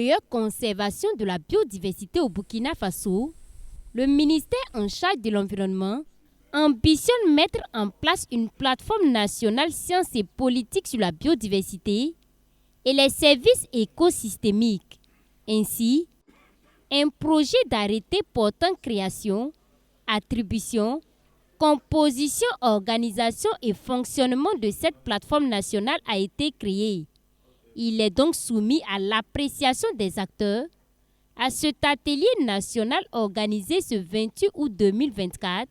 meilleure conservation de la biodiversité au Burkina Faso, le ministère en charge de l'environnement ambitionne mettre en place une plateforme nationale sciences et politiques sur la biodiversité et les services écosystémiques. Ainsi, un projet d'arrêté portant création, attribution, composition, organisation et fonctionnement de cette plateforme nationale a été créé. Il est donc soumis à l'appréciation des acteurs à cet atelier national organisé ce 28 août 2024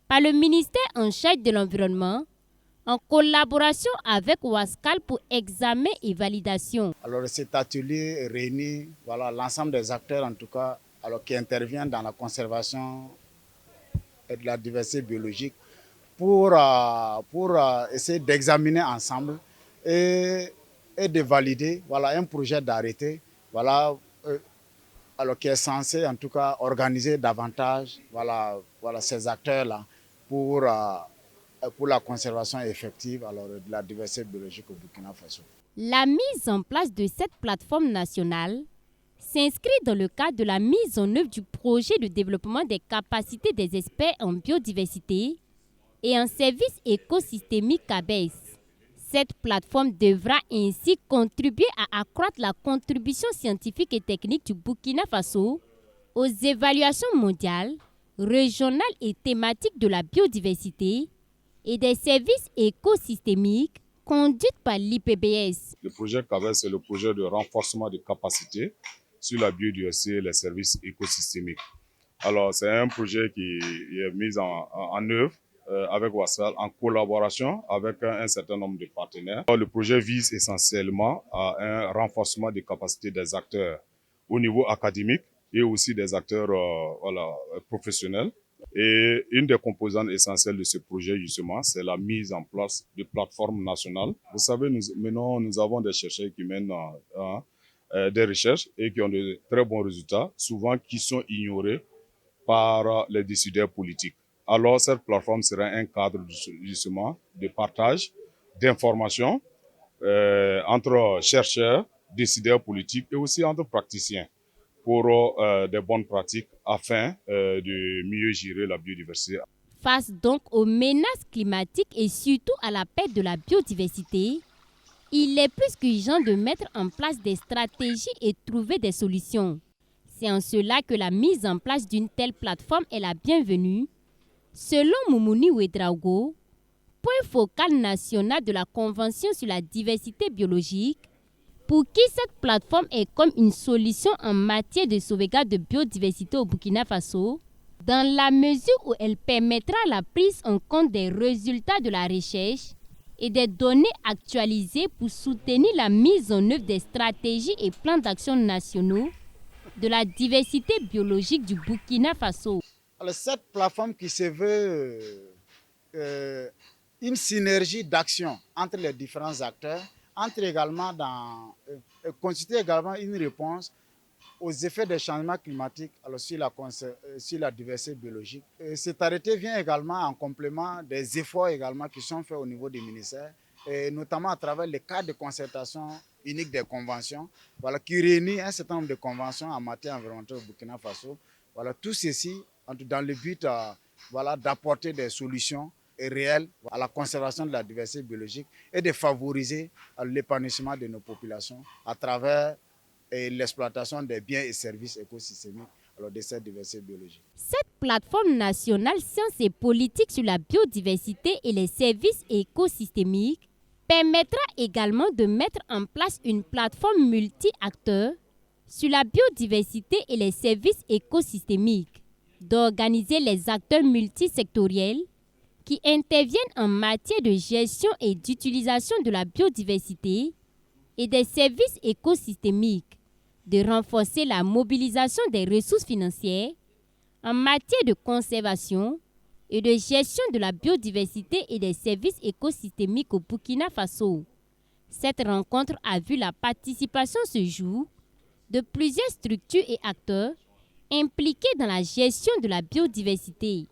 par le ministère en charge de l'environnement en collaboration avec Wascal pour examen et validation. Alors cet atelier réunit l'ensemble des acteurs en tout cas qui interviennent dans la conservation et de la diversité biologique pour essayer d'examiner ensemble et de valider un projet d'arrêté qui est censé en tout cas organiser davantage ces acteurs-là pour la conservation effective de la diversité biologique au Burkina Faso. La mise en place de cette plateforme nationale s'inscrit dans le cadre de la mise en œuvre du projet de développement des capacités des experts en biodiversité et en services écosystémiques CABES. Cette plateforme devra ainsi contribuer à accroître la contribution scientifique et technique du Burkina Faso aux évaluations mondiales, régionales et thématiques de la biodiversité et des services écosystémiques conduites par l'IPBES. Le projet CABES, c'est le projet de renforcement des capacités sur la biodiversité et les services écosystémiques. Alors, c'est un projet qui est mis en œuvre avec Wassal en collaboration avec un certain nombre de partenaires. Le projet vise essentiellement à un renforcement des capacités des acteurs au niveau académique et aussi des acteurs professionnels. Et une des composantes essentielles de ce projet, justement, c'est la mise en place de plateformes nationales. Vous savez, nous avons des chercheurs qui mènent des recherches et qui ont de très bons résultats, souvent qui sont ignorés par les décideurs politiques. Alors, cette plateforme sera un cadre justement de partage d'informations entre chercheurs, décideurs politiques et aussi entre praticiens pour des bonnes pratiques afin de mieux gérer la biodiversité. Face donc aux menaces climatiques et surtout à la perte de la biodiversité, il est plus qu'urgent de mettre en place des stratégies et trouver des solutions. C'est en cela que la mise en place d'une telle plateforme est la bienvenue. Selon Moumouni Ouedraogo, point focal national de la Convention sur la diversité biologique, pour qui cette plateforme est comme une solution en matière de sauvegarde de biodiversité au Burkina Faso, dans la mesure où elle permettra la prise en compte des résultats de la recherche et des données actualisées pour soutenir la mise en œuvre des stratégies et plans d'action nationaux de la diversité biologique du Burkina Faso. Alors, cette plateforme qui se veut une synergie d'action entre les différents acteurs constitue également une réponse aux effets des changements climatiques sur la diversité biologique. Et cet arrêté vient également en complément des efforts également qui sont faits au niveau des ministères, et notamment à travers le cadre de concertation unique des conventions, qui réunit un certain nombre de conventions en matière environnementale au Burkina Faso. Tout ceci dans le but d'apporter des solutions réelles à la conservation de la diversité biologique et de favoriser l'épanouissement de nos populations à travers l'exploitation des biens et services écosystémiques de cette diversité biologique. Cette plateforme nationale sciences et politiques sur la biodiversité et les services écosystémiques permettra également de mettre en place une plateforme multi-acteurs sur la biodiversité et les services écosystémiques, d'organiser les acteurs multisectoriels qui interviennent en matière de gestion et d'utilisation de la biodiversité et des services écosystémiques, de renforcer la mobilisation des ressources financières en matière de conservation et de gestion de la biodiversité et des services écosystémiques au Burkina Faso. Cette rencontre a vu la participation ce jour de plusieurs structures et acteurs impliqués dans la gestion de la biodiversité.